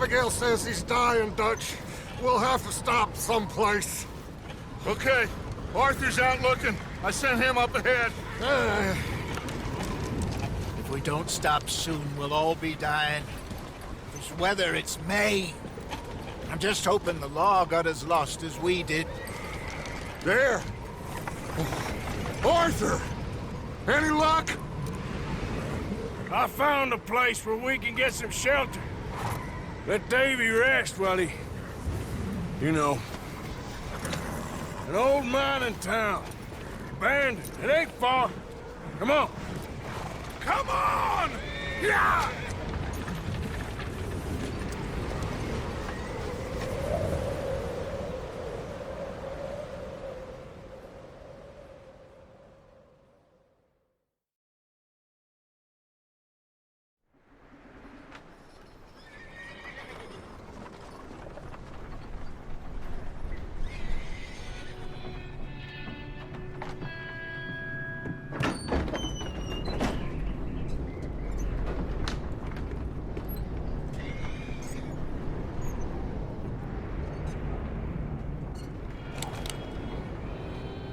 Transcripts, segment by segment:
Abigail says he's dying, Dutch. We'll have to stop someplace. Okay. Arthur's out looking. I sent him up ahead. If we don't stop soon, we'll all be dying. This weather, it's May. I'm just hoping the law got as lost as we did. There! Arthur! Any luck? I found a place where we can get some shelter. Let Davy rest while he... You know. An old mining town. Abandoned. It ain't far. Come on. Come on! Yeah!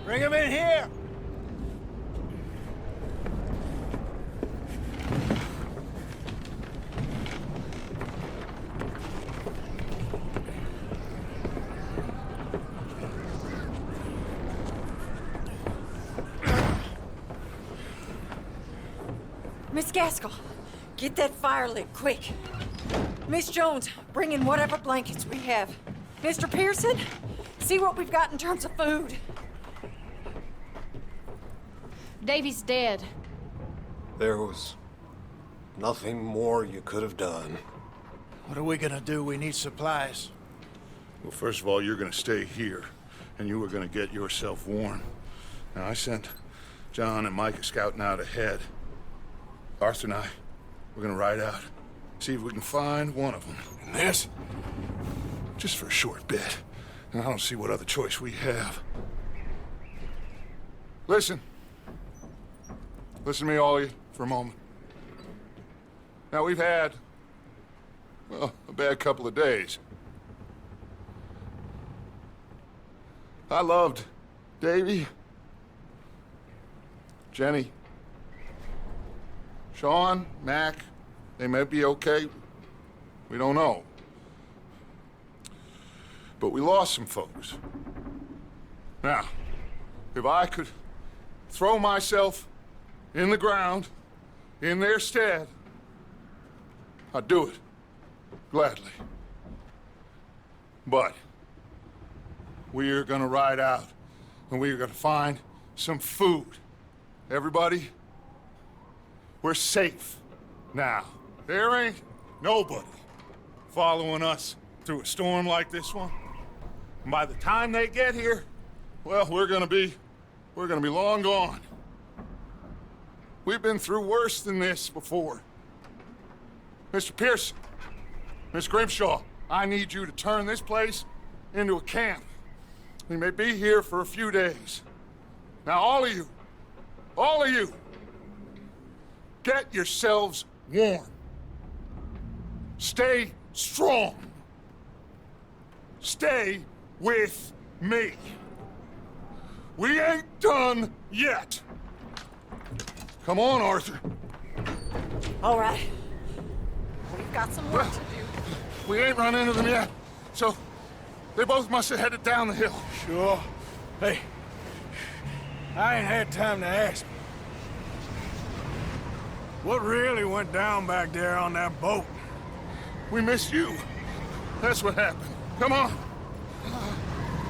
Bring him in here! Miss Gaskell, get that fire lit, quick. Miss Jones, bring in whatever blankets we have. Mr. Pearson, see what we've got in terms of food. Davy's dead. There was nothing more you could have done. What are we gonna do? We need supplies. Well, first of all, you're gonna stay here, and you were gonna get yourself warm. Now, I sent John and Micah scouting out ahead. Arthur and I, we're gonna ride out, see if we can find one of them. And this, just for a short bit. And I don't see what other choice we have. Listen. Listen to me, all of you, for a moment. Now, we've had, well, a bad couple of days. I loved Davy, Jenny, Sean, Mac. They may be okay. We don't know. But we lost some folks. Now, if I could throw myself in the ground, in their stead, I'd do it, gladly. But we're gonna ride out, and we're gonna find some food. Everybody, we're safe now. There ain't nobody following us through a storm like this one. And by the time they get here, well, we're gonna be long gone. We've been through worse than this before. Mr. Pearson, Miss Grimshaw, I need you to turn this place into a camp. We may be here for a few days. Now, all of you, get yourselves warm. Stay strong. Stay with me. We ain't done yet. Come on, Arthur. All right. We've got some work to do. We ain't run into them yet, so they both must have headed down the hill. Sure. Hey, I ain't had time to ask. What really went down back there on that boat? We missed you. That's what happened. Come on.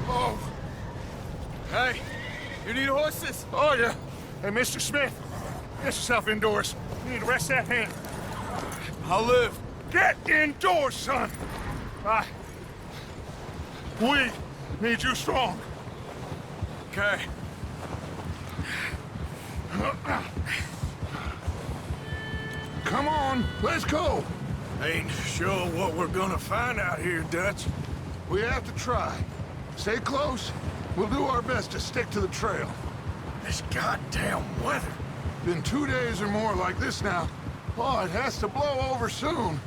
Oh. Hey, you need horses? Oh, yeah. Hey, Mr. Smith, get yourself indoors. You need to rest that hand. I'll live. Get indoors, son. We need you strong. Okay. Come on, let's go. Ain't sure what we're gonna find out here, Dutch. We have to try. Stay close. We'll do our best to stick to the trail. This goddamn weather. Been 2 days or more like this now. Oh, it has to blow over soon.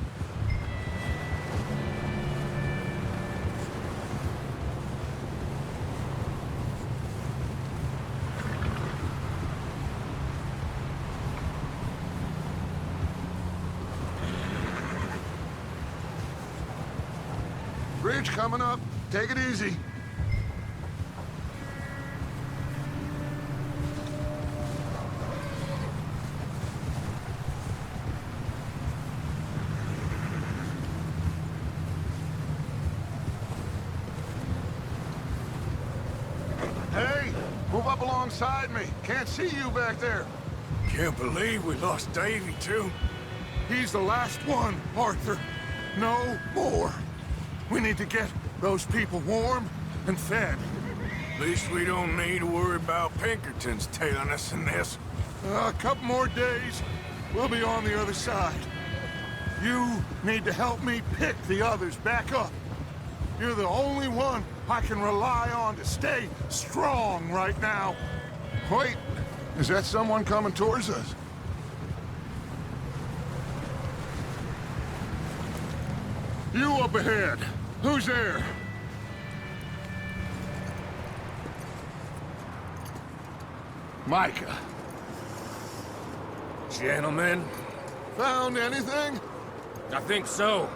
Bridge coming up. Take it easy. Hey, move up alongside me. Can't see you back there. Can't believe we lost Davy, too. He's the last one, Arthur. No more. We need to get those people warm and fed. At least we don't need to worry about Pinkertons tailing us in this. A couple more days, we'll be on the other side. You need to help me pick the others back up. You're the only one I can rely on to stay strong right now. Wait, is that someone coming towards us? You up ahead. Who's there? Micah. Gentlemen, Found anything? I think so.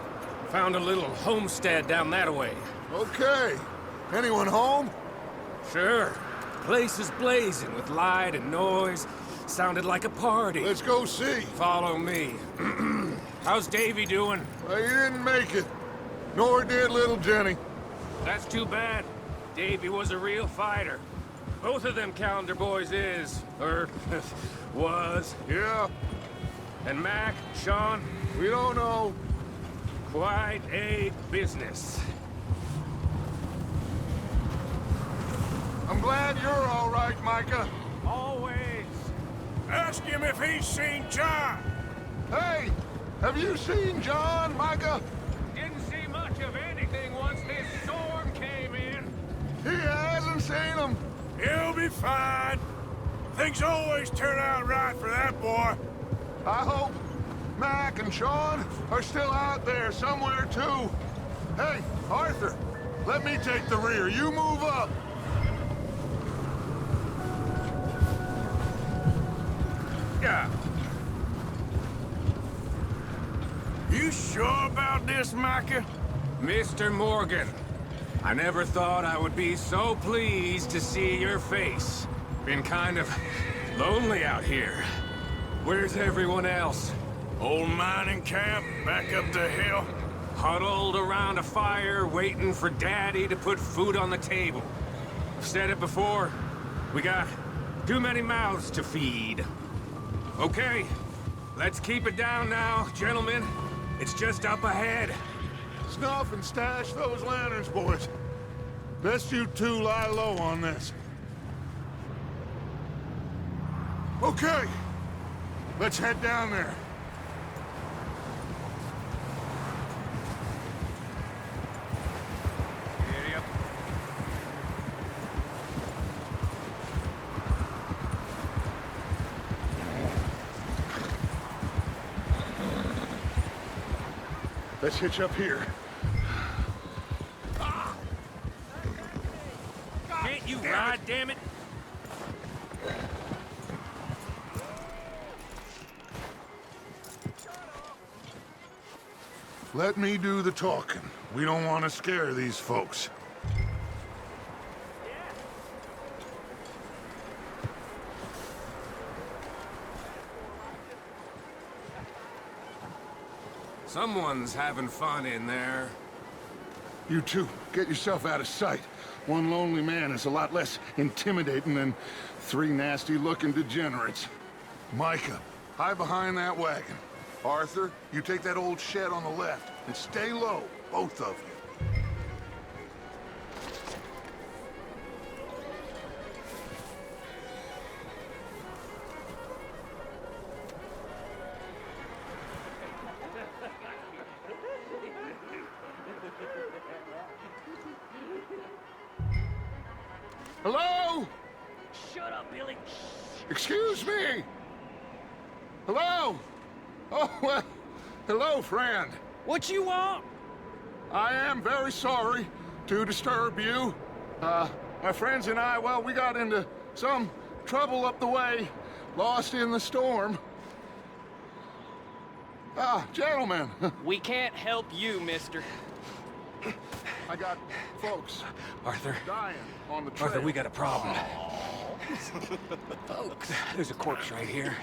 Found a little homestead down that way. Okay. Anyone home? Sure. Place is blazing with light and noise. Sounded like a party. Let's go see. Follow me. How's Davy doing? Well, he didn't make it. Nor did little Jenny. That's too bad. Davy was a real fighter. Both of them calendar boys is, or was. Yeah, And Mac, Sean, we don't know. quite a business. I'm glad you're all right, Micah. Always. Ask him if he's seen John. Hey, have you seen John, Micah? Didn't see much of anything once this storm came in. He hasn't seen him. He'll be fine. Things always turn out right for that boy. I hope Mac and Sean are still out there somewhere, too. Hey, Arthur, let me take the rear. You move up. Yeah. You sure about this, Micah? Mr. Morgan, I never thought I would be so pleased to see your face. Been kind of lonely out here. Where's everyone else? Old mining camp back up the hill. Huddled around a fire, waiting for Daddy to put food on the table. I've said it before, we got too many mouths to feed. Okay, let's keep it down now, gentlemen. It's just up ahead. Snuff and stash those lanterns, boys. Best you two lie low on this. Okay, let's head down there. Giddy up. Let's hitch up here. Can't you ride, damn it? Let me do the talking. We don't want to scare these folks. Someone's having fun in there. You two, get yourself out of sight. One lonely man is a lot less intimidating than three nasty-looking degenerates. Micah, hide behind that wagon. Arthur, you take that old shed on the left, and stay low, both of you. Hello? Shut up, Billy. Excuse me? Hello? Oh, well, hello, friend. What you want? I am very sorry to disturb you. My friends and I, well, we got into some trouble up the way, lost in the storm. Gentlemen, We can't help you, mister. I got folks Arthur. dying on the trail. Arthur, we got a problem. Folks, there's a corpse right here.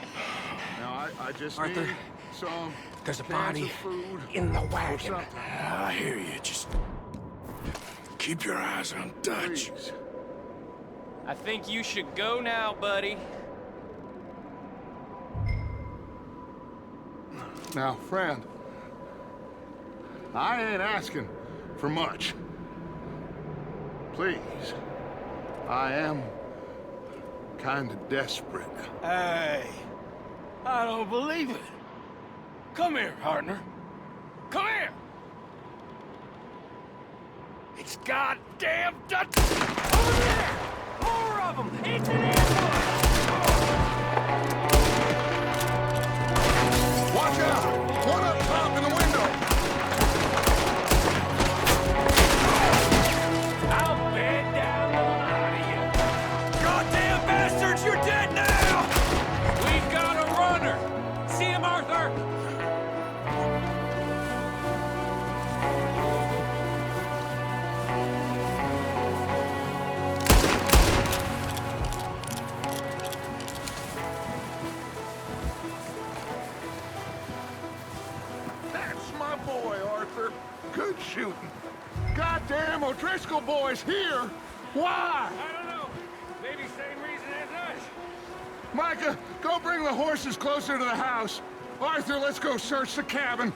Now, I just Arthur, need some there's a cans body of food in the or wagon. something. I hear you. Just keep your eyes on Dutch. Please. I think you should go now, buddy. Now, friend, I ain't asking for much. Please. I am kind of desperate. Hey, I don't believe it. Come here, partner. Come here. It's goddamn Dutch. Over there! More of them! It's an ambush! Watch out! One up top in the window! I'll bed down the line of you. Goddamn bastards, you're dead now! We've got a runner! See him, Arthur? That's my boy, Arthur. Good shooting. Goddamn O'Driscoll boy's here! Why? I don't know. Maybe same reason as us. Micah, go bring the horses closer to the house. Arthur, let's go search the cabin.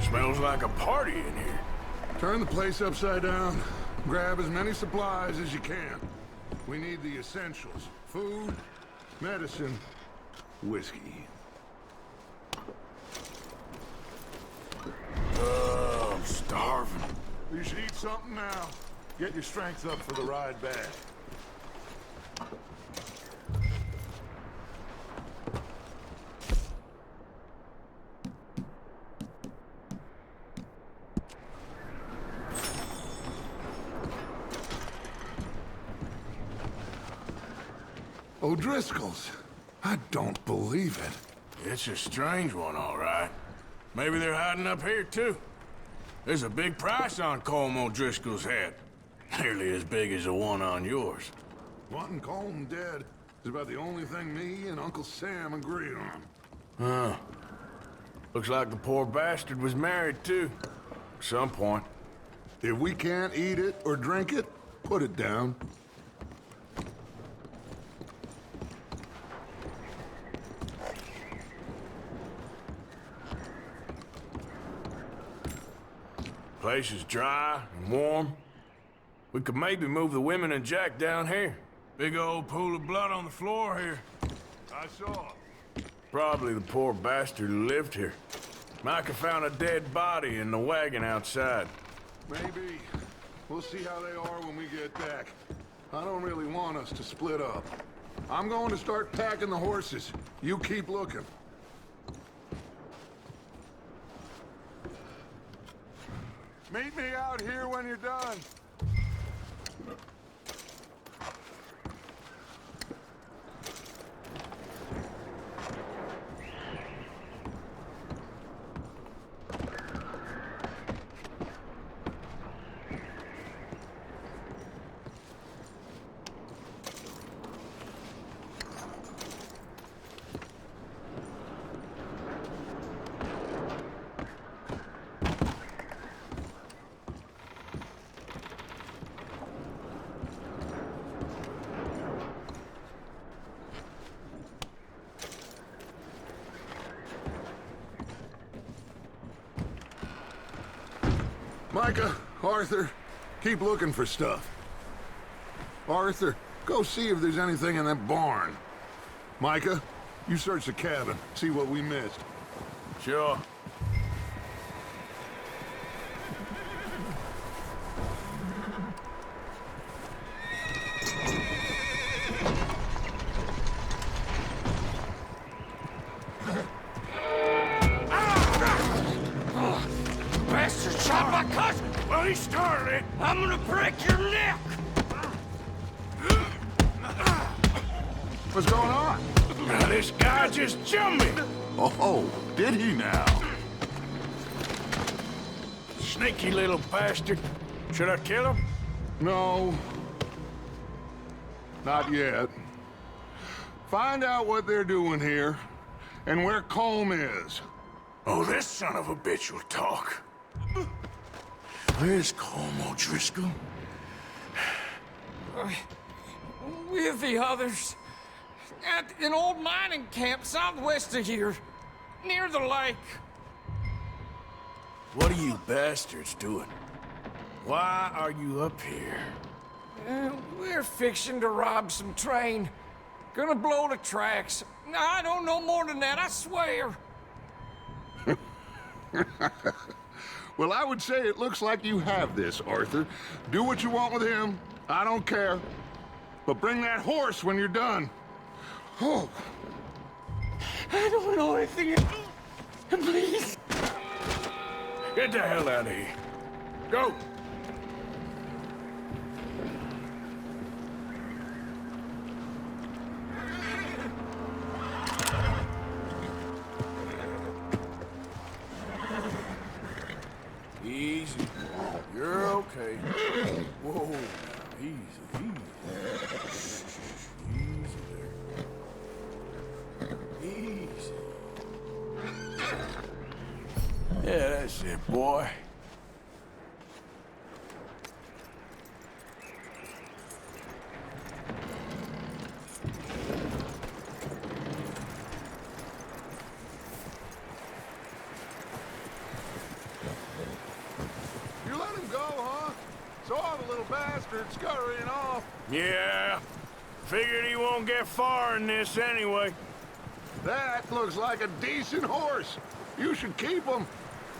Smells like a party in here. Turn the place upside down. Grab as many supplies as you can. We need the essentials. Food, medicine, whiskey. I'm starving. You should eat something now. Get your strength up for the ride back. O'Driscoll's. I don't believe it. It's a strange one, all right. Maybe they're hiding up here, too. There's a big price on Colm O'Driscoll's head. Nearly as big as the one on yours. Wanting Colm dead is about the only thing me and Uncle Sam agree on. Huh. Looks like the poor bastard was married, too. At some point. If we can't eat it or drink it, put it down. Place is dry and warm. We could maybe move the women and Jack down here. Big old pool of blood on the floor here. I saw. Probably the poor bastard who lived here. Micah found a dead body in the wagon outside. Maybe. We'll see how they are when we get back. I don't really want us to split up. I'm going to start packing the horses. You keep looking. Meet me out here when you're done. Micah, Arthur, keep looking for stuff. Arthur, go see if there's anything in that barn. Micah, you search the cabin, see what we missed. Sure. Bastard shot my cousin! Well, he started it. I'm gonna break your neck! What's going on? Now, this guy just jumped me. Oh, did he now? Sneaky little bastard. Should I kill him? No. Not yet. Find out what they're doing here, and where Colm is. Oh, this son of a bitch will talk. Where's Colm O'Driscoll? With the others. At an old mining camp southwest of here. Near the lake. What are you bastards doing? Why are you up here? We're fixing to rob some train. Gonna blow the tracks. I don't know more than that, I swear. Well, I would say it looks like you have this, Arthur. Do what you want with him. I don't care. But bring that horse when you're done. Oh. I don't know anything. Please. Get the hell out of here. Go. Easy. You're okay. Whoa. Now, easy, easy. Easy there. Easy. Yeah, that's it, boy. You let him go, huh? Saw the little bastard scurrying off. Yeah. Figured he won't get far in this anyway. That looks like a decent horse. You should keep him.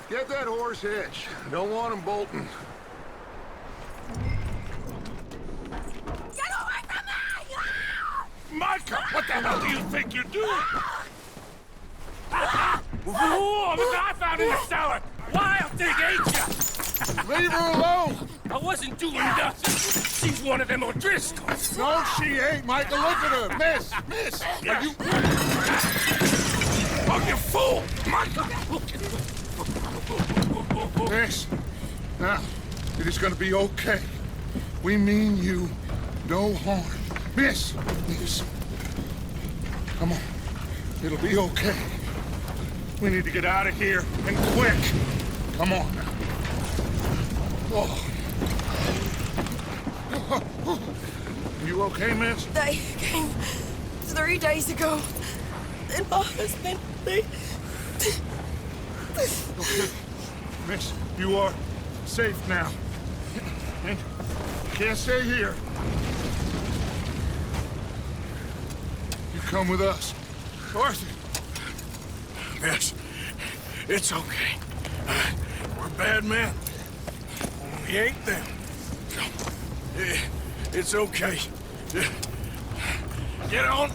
Get that horse hitched. Don't want him bolting. Get away from me! Micah, what the hell do you think you're doing? Whoa, the guy found in the cellar! Wild thing, ain't ya? Leave her alone! I wasn't doing nothing. She's one of them O'Driscolls. No, she ain't, Micah. Look at her. Miss, miss. Are you... Oh, you fool! Micah! Miss. Now, it is gonna be okay. We mean you no harm. Miss! Miss. Come on. It'll be okay. We need to get out of here, and quick. Come on now. Oh. You okay, miss? They came 3 days ago. And my husband, they... Okay. Miss, you are safe now. And you can't stay here. You come with us. Arthur. Miss, it's okay. We're bad men. We ain't them. It's okay. Get on.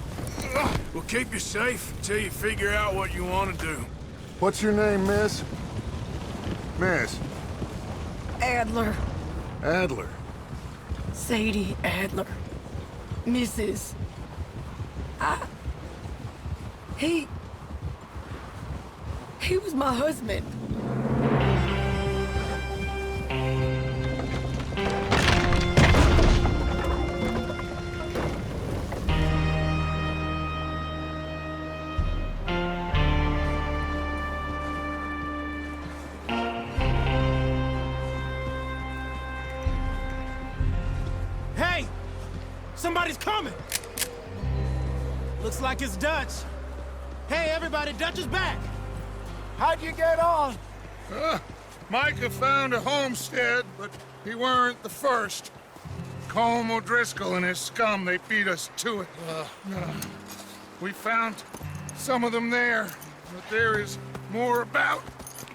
We'll keep you safe until you figure out what you want to do. What's your name, miss? Miss. Adler. Adler. Sadie Adler. Mrs. He was my husband. Hey! Somebody's coming! Looks like it's Dutch. Hey, everybody, Dutch is back! How'd you get on? Micah found a homestead, but he weren't the first. Colm O'Driscoll and his scum, they beat us to it. We found some of them there, but there is more about,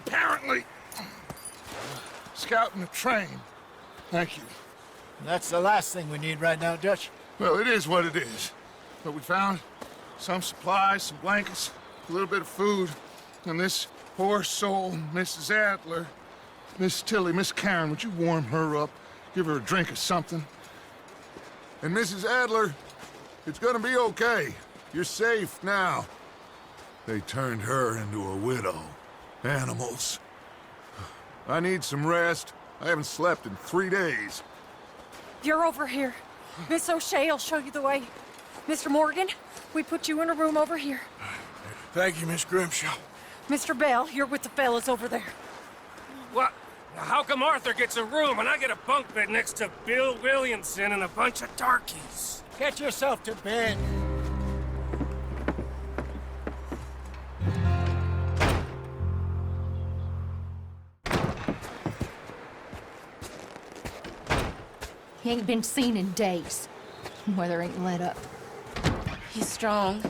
apparently. Scouting the train. Thank you. That's the last thing we need right now, Dutch. Well, it is what it is. But we found some supplies, some blankets, a little bit of food, and this poor soul, Mrs. Adler, Miss Tilly, Miss Karen, would you warm her up? Give her a drink or something? And Mrs. Adler, it's gonna be okay. You're safe now. They turned her into a widow. Animals. I need some rest. I haven't slept in 3 days. You're over here. Miss O'Shea will show you the way. Mr. Morgan, we put you in a room over here. Thank you, Miss Grimshaw. Mr. Bell, you're with the fellas over there. What? How come Arthur gets a room and I get a bunk bed next to Bill Williamson and a bunch of darkies? Get yourself to bed. He ain't been seen in days. Weather ain't let up. He's strong,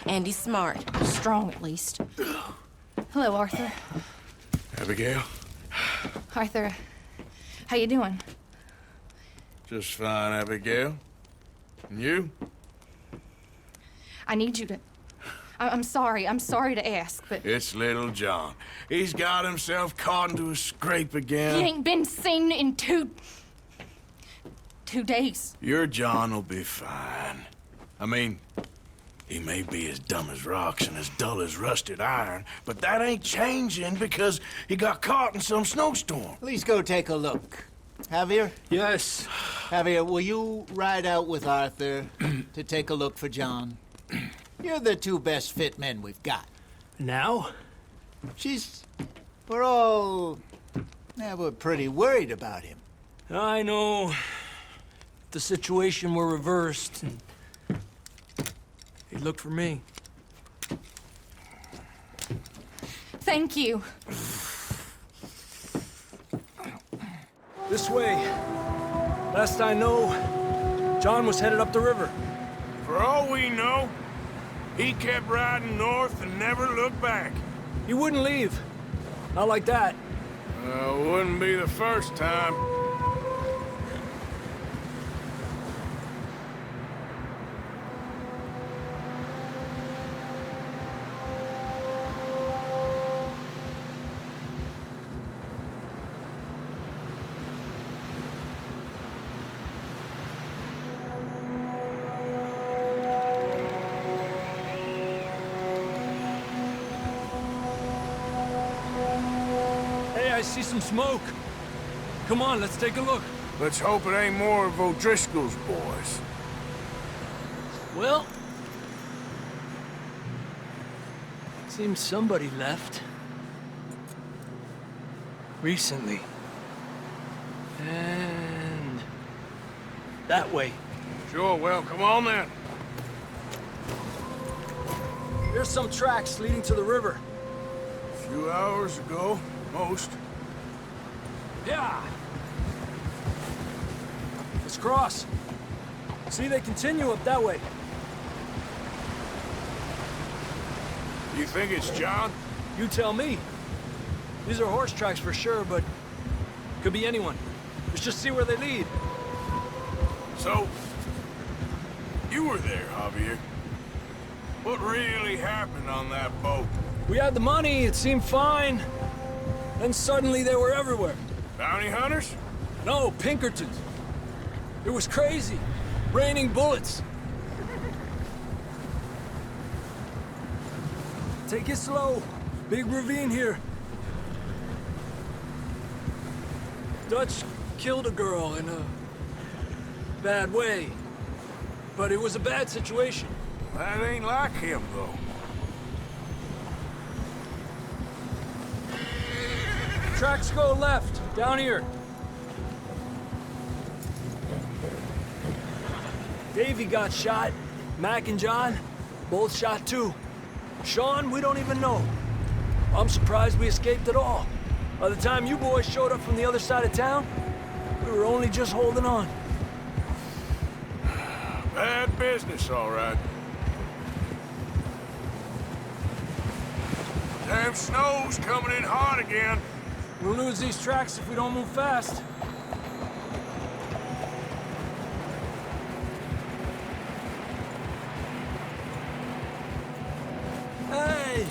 and he's smart. Strong, at least. Hello, Arthur. Abigail? Arthur, how you doing? Just fine, Abigail. And you? I need you to... I'm sorry to ask, but... It's little John. He's got himself caught into a scrape again. He ain't been seen in 2 days. Your John will be fine. I mean, he may be as dumb as rocks and as dull as rusted iron, but that ain't changing because he got caught in some snowstorm. Please go take a look. Javier? Yes. Javier, will you ride out with Arthur to take a look for John? You're the 2 best fit men we've got. Now? We're pretty worried about him. I know. If the situation were reversed, he'd look for me. Thank you. This way. Last I know, John was headed up the river. For all we know, he kept riding north and never looked back. He wouldn't leave. Not like that. Wouldn't be the first time. I see some smoke. Come on, let's take a look. Let's hope it ain't more of O'Driscoll's boys. Well, seems somebody left. Recently. And that way. Sure, well, come on then. Here's some tracks leading to the river. A few hours ago, most. Yeah. Let's cross. See, they continue up that way. You think it's John? You tell me. These are horse tracks for sure, but could be anyone. Let's just see where they lead. So, you were there, Javier. What really happened on that boat? We had the money, it seemed fine. Then suddenly they were everywhere. Bounty hunters? No, Pinkertons. It was crazy. Raining bullets. Take it slow. Big ravine here. Dutch killed a girl in a bad way. But it was a bad situation. That ain't like him, though. Tracks go left, down here. Davey got shot. Mac and John, both shot too. Sean, we don't even know. I'm surprised we escaped at all. By the time you boys showed up from the other side of town, we were only just holding on. Bad business, all right. Damn snow's coming in hard again. We'll lose these tracks if we don't move fast. Hey!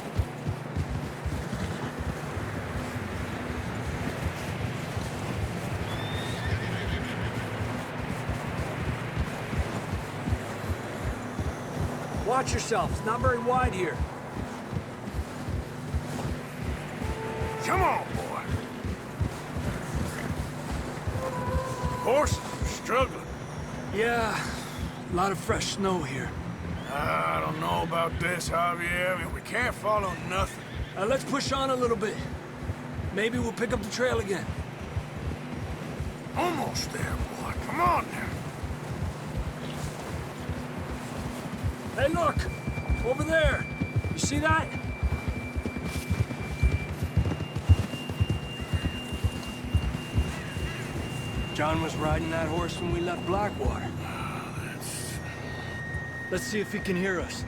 Watch yourself. It's not very wide here. Come on, boy. Horses are struggling. Yeah, a lot of fresh snow here. I don't know about this, Javier. I mean, we can't follow nothing. Let's push on a little bit. Maybe we'll pick up the trail again. Almost there, boy. Come on now. Hey, look! Over there! You see that? John was riding that horse when we left Blackwater. Let's see if he can hear us.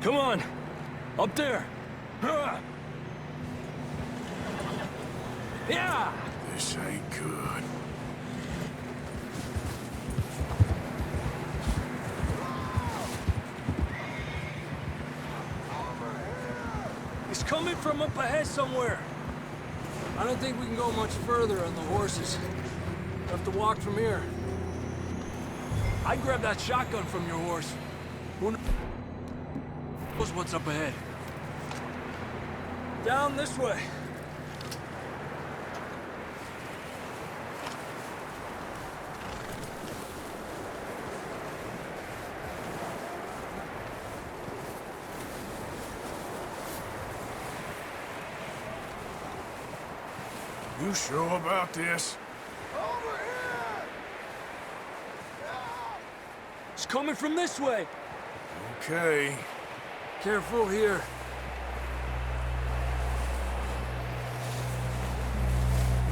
Come on! Up there! Yeah! This ain't good. He's coming from up ahead somewhere. I don't think we can go much further on the horses. We'll have to walk from here. I'd grab that shotgun from your horse. Who knows what's up ahead? Down this way. You sure about this? Over here! It's coming from this way. Okay. Careful here.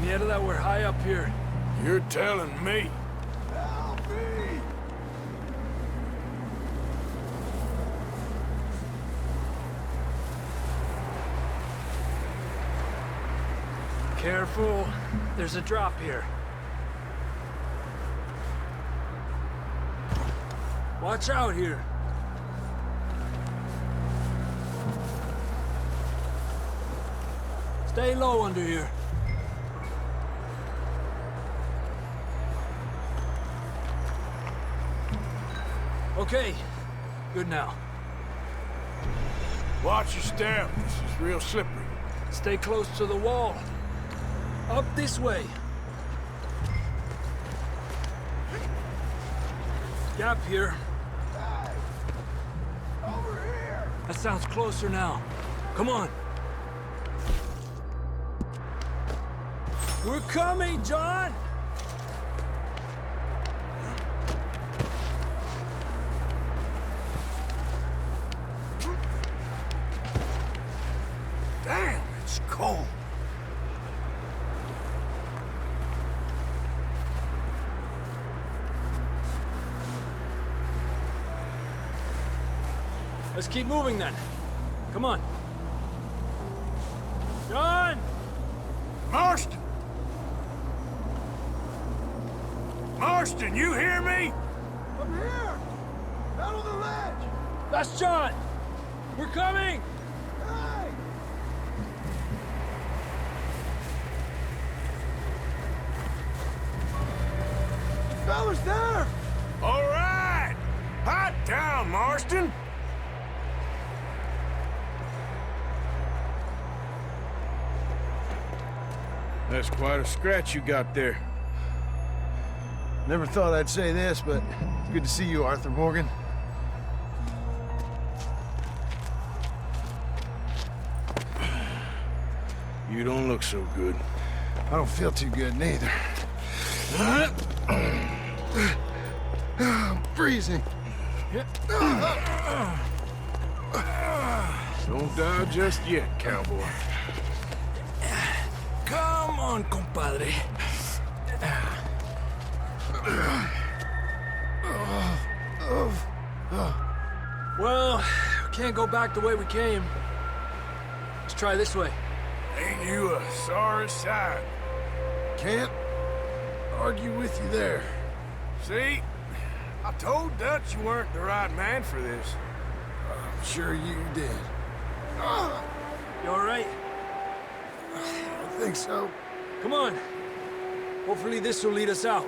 Yeah, that we're high up here. You're telling me. Help me! Careful. There's a drop here. Watch out here. Stay low under here. Okay. Good now. Watch your step. This is real slippery. Stay close to the wall. Up this way. Gap here. Hey! Over here! That sounds closer now. Come on. We're coming, John! Damn, it's cold. Let's keep moving then. Come on. John! Marston! Marston, you hear me? I'm here! Out on the ledge! That's John! We're coming! Hey! Fellas there! All right! Hot down, Marston! That's quite a scratch you got there. Never thought I'd say this, but it's good to see you, Arthur Morgan. You don't look so good. I don't feel too good, neither. I'm freezing. Don't die just yet, cowboy. Come on, compadre. Well, we can't go back the way we came. Let's try this way. Ain't you a sorry sight? Can't argue with you there. See? I told Dutch you weren't the right man for this. I'm sure you did. You all right? I think so. Come on. Hopefully this will lead us out.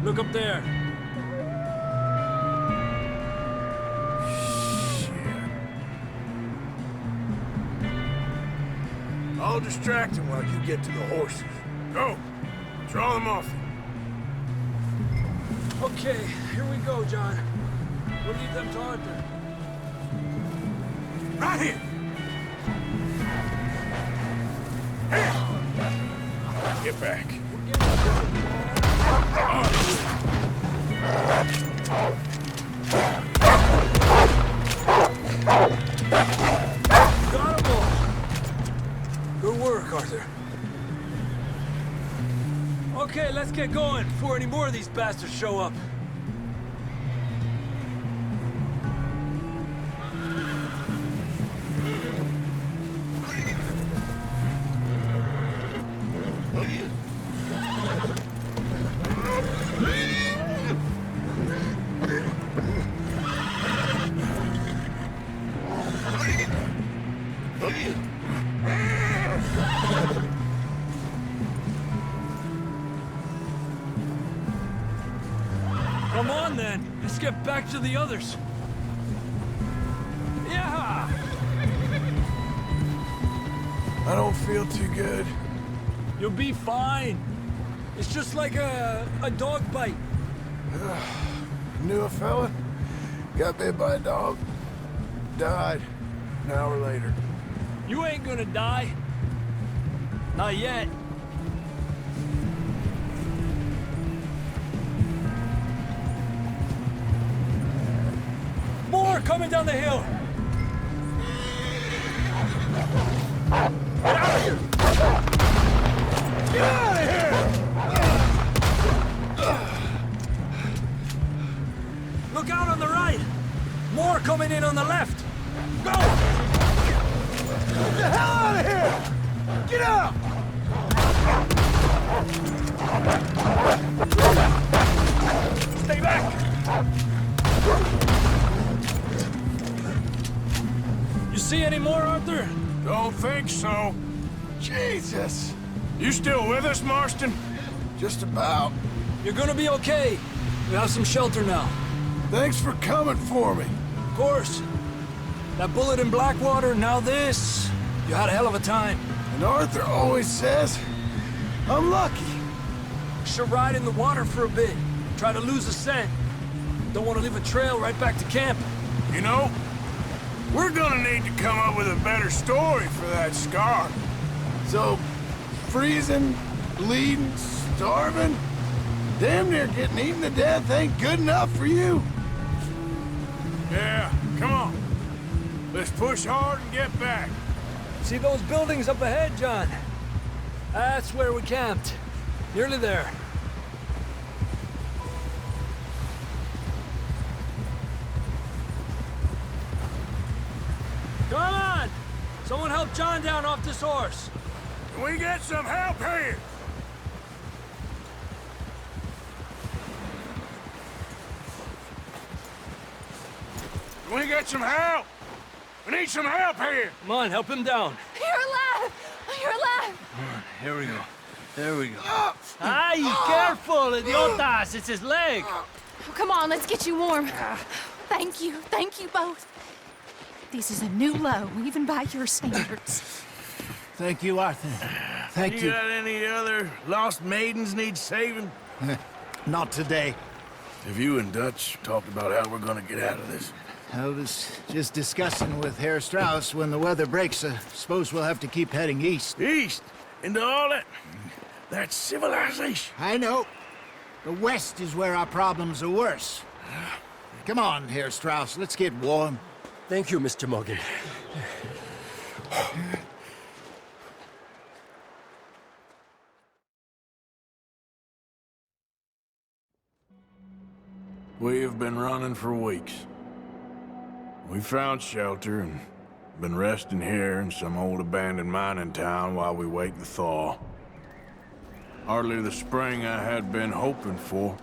Look up there. all distract them while you get to the horses. Go! Draw them off. Okay, here we go, John. We'll leave them to Arthur. Right here! Here! Get back. Got 'em all. Good work, Arthur. Okay, let's get going before any more of these bastards show up. Come on, then. Let's get back to the others. Yeah! I don't feel too good. You'll be fine. It's just like a dog bite. Knew a fella, got bit by a dog, died an hour later. You ain't gonna die. Not yet. More coming down the hill. Get out of here! Get out of here! Look out on the right. More coming in on the left. Go! Get the hell out of here! Get out! Stay back! You see any more, Arthur? Don't think so. Jesus! You still with us, Marston? Just about. You're gonna be okay. We have some shelter now. Thanks for coming for me. Of course. That bullet in Blackwater, now this. You had a hell of a time. And Arthur always says, I'm lucky. Should ride in the water for a bit. Try to lose the scent. Don't want to leave a trail right back to camp. You know, we're gonna need to come up with a better story for that scar. So, freezing, bleeding, starving, damn near getting eaten to death ain't good enough for you? Yeah, come on. Let's push hard and get back. See those buildings up ahead, John? That's where we camped. Nearly there. Come on! Someone help John down off this horse. Can we get some help here? Can we get some help? We need some help here! Come on, help him down. You're alive! You're alive! Here we go. There we go. Ay, careful, idiotas! It's his leg! Oh, come on, let's get you warm. Thank you both. This is a new low, even by your standards. Thank you, Arthur. Thank you. You got any other lost maidens need saving? Not today. Have you and Dutch talked about how we're gonna get out of this? I was just discussing with Herr Strauss when the weather breaks. I suppose we'll have to keep heading east. East? Into all that civilization? I know. The west is where our problems are worse. Come on, Herr Strauss, let's get warm. Thank you, Mr. Morgan. We have been running for weeks. We found shelter and been resting here in some old abandoned mining town while we wait the thaw. Hardly the spring I had been hoping for.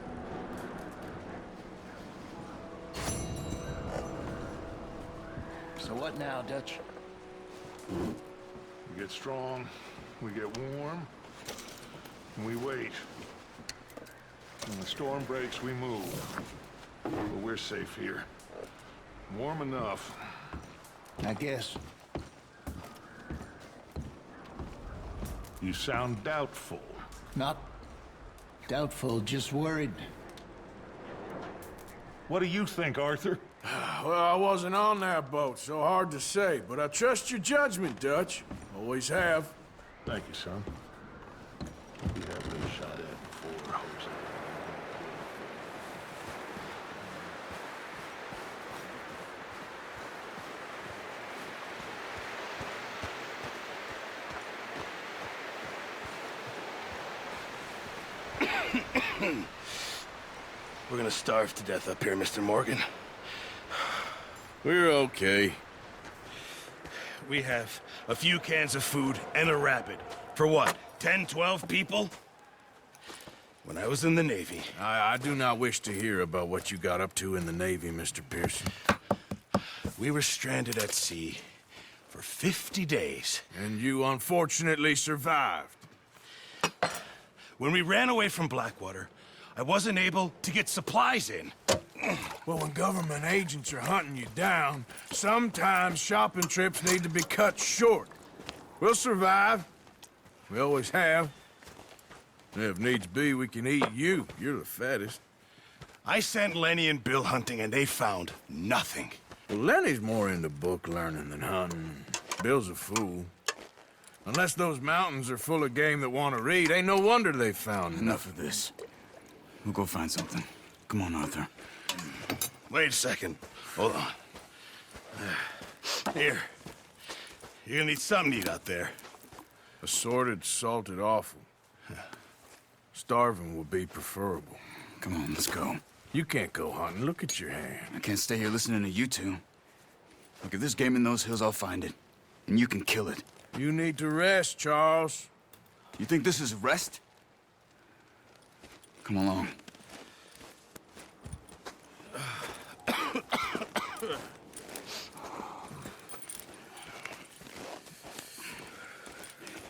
So what now, Dutch? We get strong, we get warm, and we wait. When the storm breaks, we move. But we're safe here. Warm enough. I guess. You sound doubtful. Not doubtful, just worried. What do you think, Arthur? Well, I wasn't on that boat, so hard to say, but I trust your judgment, Dutch. Always have. Thank you, son. You have been shot at before, Jose. We're gonna starve to death up here, Mr. Morgan. We're okay. We have a few cans of food and a rapid. For what, 10, 12 people? When I was in the Navy... I do not wish to hear about what you got up to in the Navy, Mr. Pearson. We were stranded at sea for 50 days. And you unfortunately survived. When we ran away from Blackwater, I wasn't able to get supplies in. Well, when government agents are hunting you down, sometimes shopping trips need to be cut short. We'll survive. We always have. And if needs be, we can eat you. You're the fattest. I sent Lenny and Bill hunting, and they found nothing. Well, Lenny's more into book learning than hunting. Bill's a fool. Unless those mountains are full of game that want to read, ain't no wonder they found Enough of this. We'll go find something. Come on, Arthur. Wait a second. Hold on. Here. You're gonna need something to eat out there. Assorted, salted offal. Starving would be preferable. Come on, let's go. You can't go hunting. Look at your hand. I can't stay here listening to you two. Look, if there's game in those hills, I'll find it. And you can kill it. You need to rest, Charles. You think this is rest? Come along.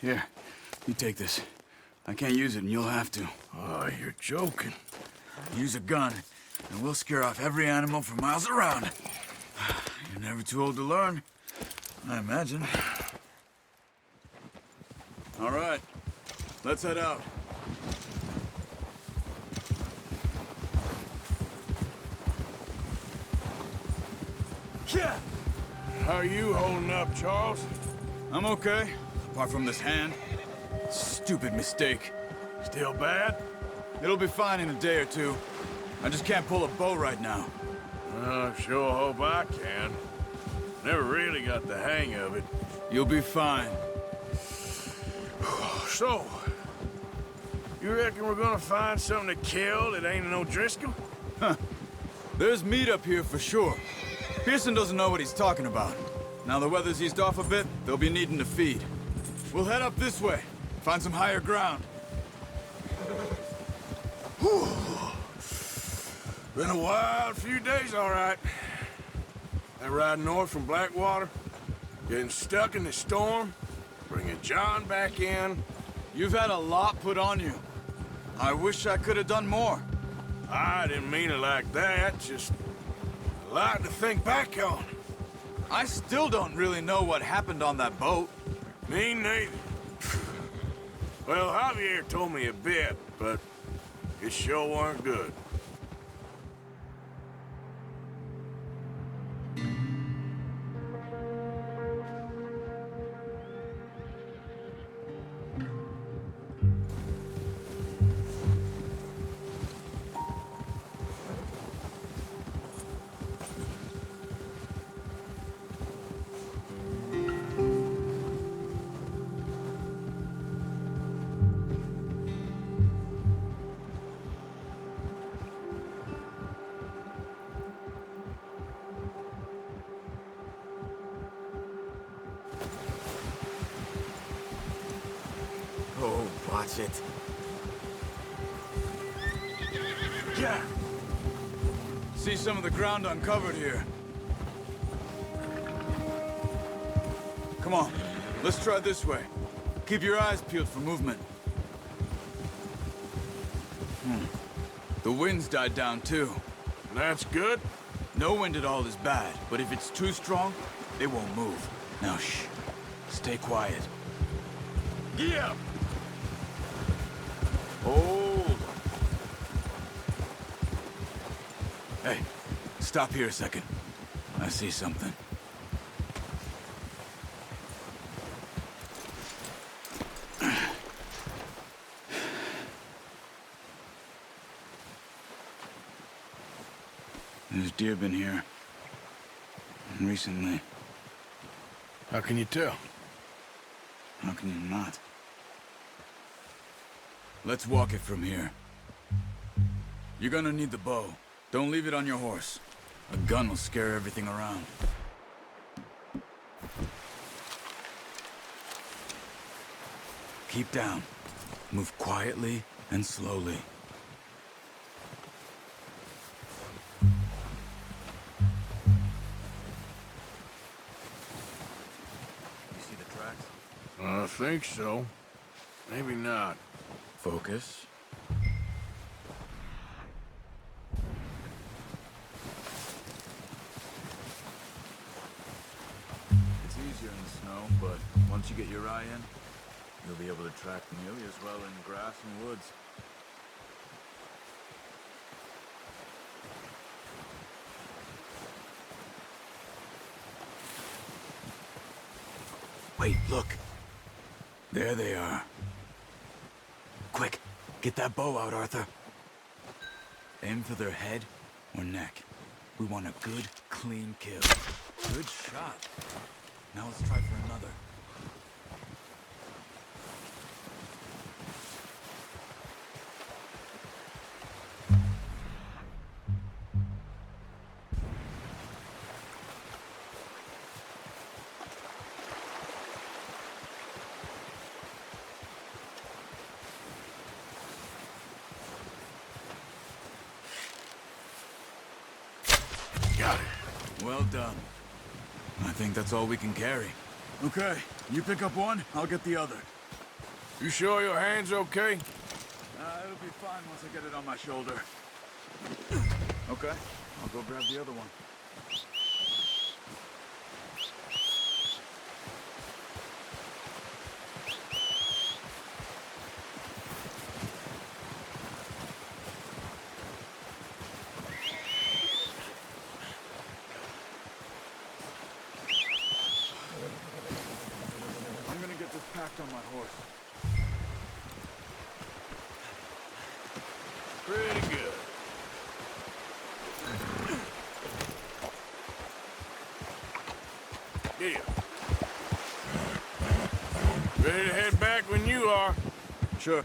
Here, you take this. I can't use it, and you'll have to. Oh, you're joking. Use a gun, and we'll scare off every animal for miles around. You're never too old to learn, I imagine. All right, let's head out. Yeah. How are you holding up, Charles? I'm okay, apart from this hand. Stupid mistake. Still bad? It'll be fine in a day or two. I just can't pull a bow right now. Sure hope I can. Never really got the hang of it. You'll be fine. So, you reckon we're gonna find something to kill that ain't no Driscoll? Huh. There's meat up here for sure. Pearson doesn't know what he's talking about. Now the weather's eased off a bit, they'll be needing to feed. We'll head up this way, find some higher ground. Whew. Been a wild few days, all right. That ride north from Blackwater, getting stuck in the storm, bringing John back in. You've had a lot put on you. I wish I could have done more. I didn't mean it like that, just a lot to think back on. I still don't really know what happened on that boat. Me neither. Well, Javier told me a bit, but it sure weren't good. Oh, watch it. Yeah. See some of the ground uncovered here. Come on, let's try this way. Keep your eyes peeled for movement. The wind's died down too. That's good. No wind at all is bad, but if it's too strong, it won't move. Now shh, stay quiet. Yeah. Hey, stop here a second. I see something. There's deer been here. Recently. How can you tell? How can you not? Let's walk it from here. You're gonna need the bow. Don't leave it on your horse. A gun will scare everything around. Keep down. Move quietly and slowly. You see the tracks? I think so. Maybe not. Focus. It's easier in the snow, but once you get your eye in, you'll be able to track nearly as well in grass and woods. Wait, look. There they are. Quick, get that bow out, Arthur. Aim for their head or neck. We want a good, clean kill. Good shot. Now let's try for another. Got it. Well done. I think that's all we can carry. Okay, you pick up one, I'll get the other. You sure your hand's okay? It'll be fine once I get it on my shoulder. Okay, I'll go grab the other one. I'm gonna get this packed on my horse. Pretty good. Yeah. Ready to head back when you are. Sure.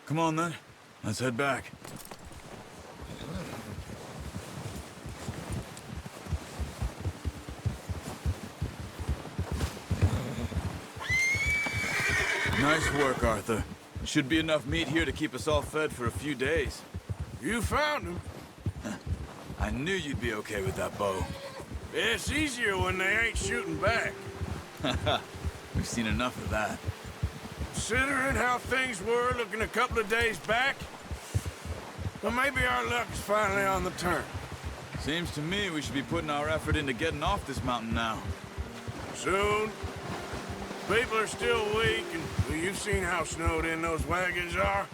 Come on then, let's head back. Nice work, Arthur. Should be enough meat here to keep us all fed for a few days. You found him. I knew you'd be okay with that bow. It's easier when they ain't shooting back. We've seen enough of that. Considering how things were looking a couple of days back, well, maybe our luck is finally on the turn. Seems to me we should be putting our effort into getting off this mountain now. Soon. People are still weak, and well, you've seen how snowed in those wagons are.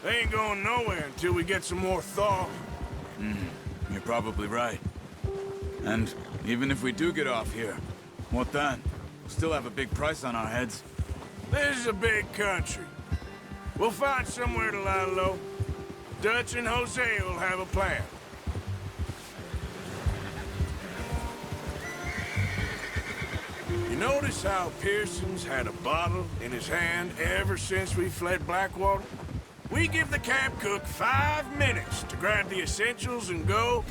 They ain't going nowhere until we get some more thaw. You're probably right. And even if we do get off here, what then? We'll still have a big price on our heads. This is a big country. We'll find somewhere to lie low. Dutch and Jose will have a plan. You notice how Pearson's had a bottle in his hand ever since we fled Blackwater? We give the camp cook 5 minutes to grab the essentials and go,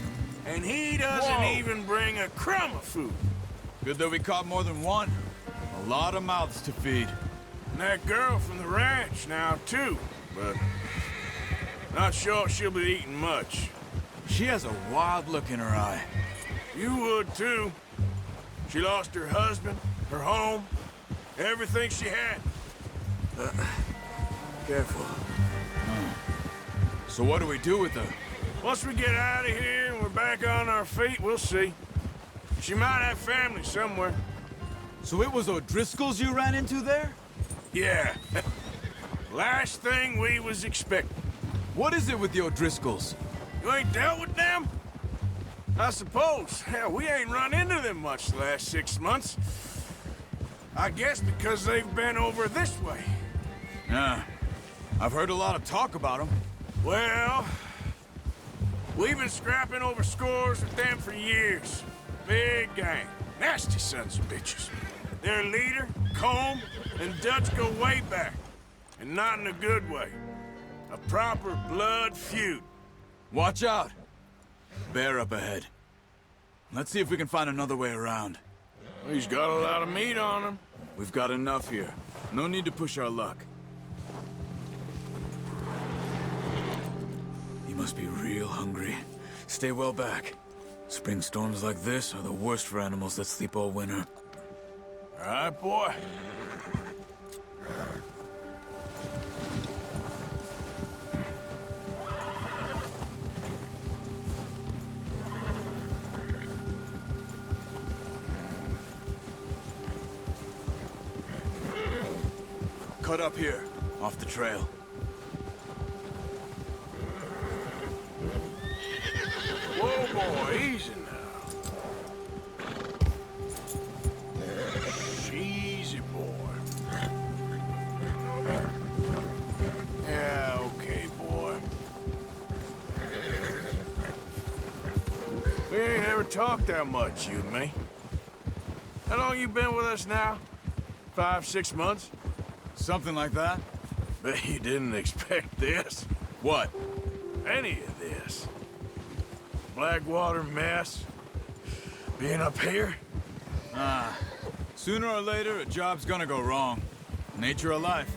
and he doesn't even bring a crumb of food. Good that we caught more than one. A lot of mouths to feed. And that girl from the ranch now, too, but not sure she'll be eating much. She has a wild look in her eye. You would, too. She lost her husband, her home, everything she had. Careful. So what do we do with her? Once we get out of here and we're back on our feet, we'll see. She might have family somewhere. So it was O'Driscoll's you ran into there? Yeah. Last thing we was expecting. What is it with the O'Driscolls? You ain't dealt with them? I suppose. Hell, we ain't run into them much the last 6 months. I guess because they've been over this way. Yeah. I've heard a lot of talk about them. Well, we've been scrapping over scores with them for years. Big gang. Nasty sons of bitches. Their leader, Combe, and Dutch go way back. And not in a good way. A proper blood feud. Watch out! Bear up ahead. Let's see if we can find another way around. He's got a lot of meat on him. We've got enough here. No need to push our luck. He must be real hungry. Stay well back. Spring storms like this are the worst for animals that sleep all winter. All right, boy. Cut up here, off the trail. Whoa, boy, easy now. Easy, boy. Yeah, okay, boy. We ain't ever talked that much, you and me. How long you been with us now? 5, 6 months? Something like that? Bet you didn't expect this. What? Any of this. Blackwater mess. Being up here? Sooner or later, a job's gonna go wrong. Nature of life.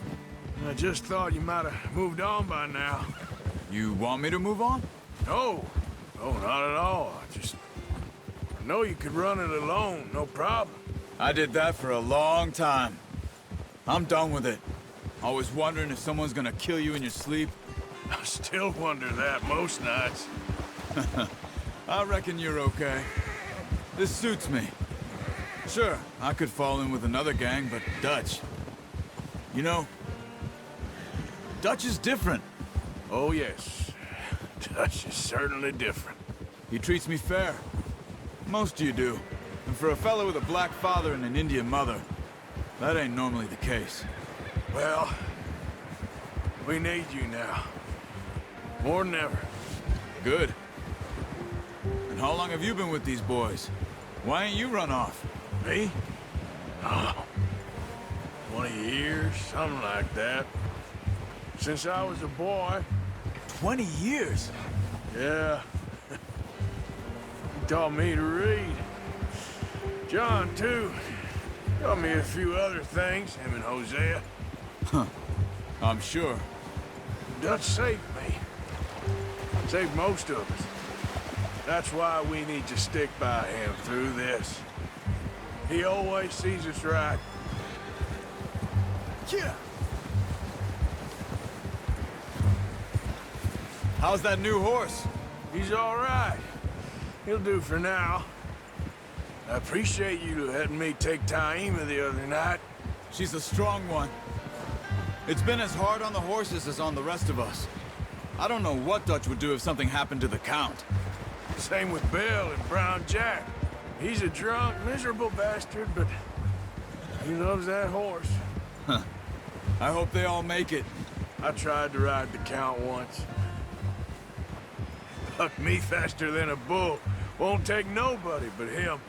I just thought you might have moved on by now. You want me to move on? No. No, not at all. I know you could run it alone, no problem. I did that for a long time. I'm done with it. Always wondering if someone's gonna kill you in your sleep. I still wonder that most nights. I reckon you're okay. This suits me. Sure, I could fall in with another gang, but Dutch... You know, Dutch is different. Oh, yes. Dutch is certainly different. He treats me fair. Most of you do. And for a fellow with a black father and an Indian mother, that ain't normally the case. Well, we need you now. More than ever. Good. And how long have you been with these boys? Why ain't you run off? Me? Oh, 20 years, something like that. Since I was a boy. 20 years? Yeah. He taught me to read. John, too. Taught me a few other things, him and Hosea. Huh. I'm sure. Dutch saved me. Saved most of us. That's why we need to stick by him through this. He always sees us right. Yeah. How's that new horse? He's all right. He'll do for now. I appreciate you letting me take Taima the other night. She's a strong one. It's been as hard on the horses as on the rest of us. I don't know what Dutch would do if something happened to the Count. Same with Bill and Brown Jack. He's a drunk, miserable bastard, but he loves that horse. Huh. I hope they all make it. I tried to ride the Count once. Bucked me faster than a bull. Won't take nobody but him.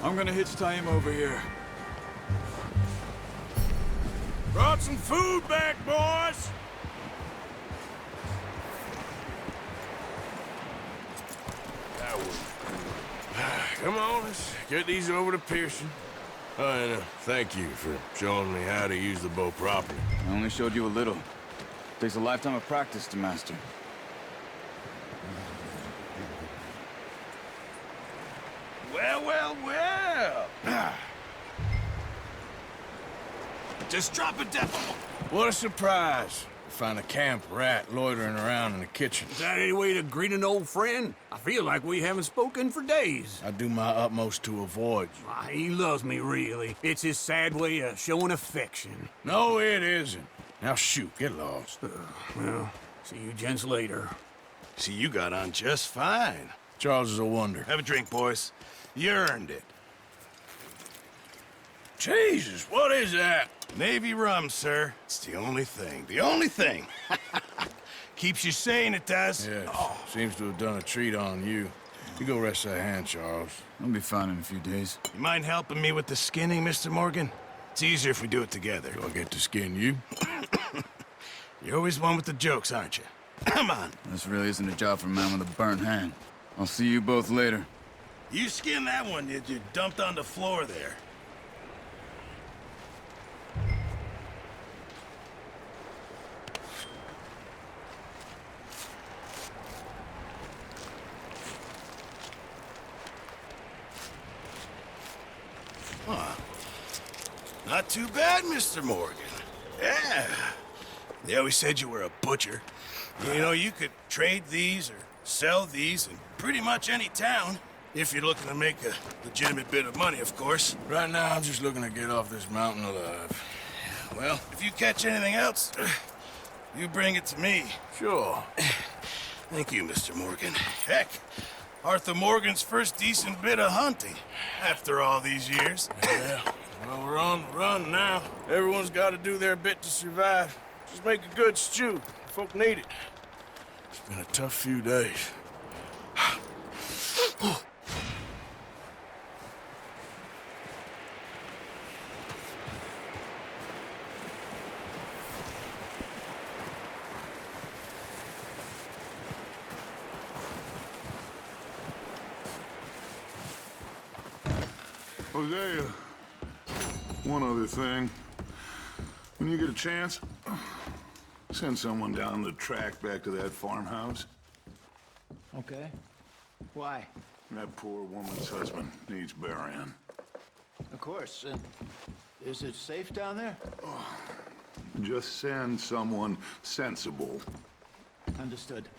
I'm gonna hitch Taima over here. Brought some food back, boys! That was... Come on, let's get these over to Pearson. Oh, and thank you for showing me how to use the bow properly. I only showed you a little. Takes a lifetime of practice to master. Well, well, well! Just drop it down. What a surprise. Find a camp rat loitering around in the kitchen. Is that any way to greet an old friend? I feel like we haven't spoken for days. I do my utmost to avoid you. Ah, he loves me, really. It's his sad way of showing affection. No, it isn't. Now shoot, get lost. Well, see you gents later. See, you got on just fine. Charles is a wonder. Have a drink, boys. You earned it. Jesus, what is that? Navy rum, sir. It's the only thing. The only thing. Keeps you sane, it does. Yes. Seems to have done a treat on you. You go rest that hand, Charles. I'll be fine in a few days. You mind helping me with the skinning, Mr. Morgan? It's easier if we do it together. Do I get to skin you? You're always one with the jokes, aren't you? Come on. This really isn't a job for a man with a burnt hand. I'll see you both later. You skinned that one, did you? Dumped on the floor there. Huh. Not too bad, Mr. Morgan. Yeah. They always said you were a butcher. You know, you could trade these or sell these in pretty much any town. If you're looking to make a legitimate bit of money, of course. Right now, I'm just looking to get off this mountain alive. Well, if you catch anything else, you bring it to me. Sure. Thank you, Mr. Morgan. Heck, Arthur Morgan's first decent bit of hunting after all these years. Yeah. Well, we're on the run now. Everyone's got to do their bit to survive. Just make a good stew. Folk need it. It's been a tough few days. Hosea, one other thing. When you get a chance, send someone down the track back to that farmhouse. Okay. Why? That poor woman's husband needs burying. Of course. Is it safe down there? Just send someone sensible. Understood.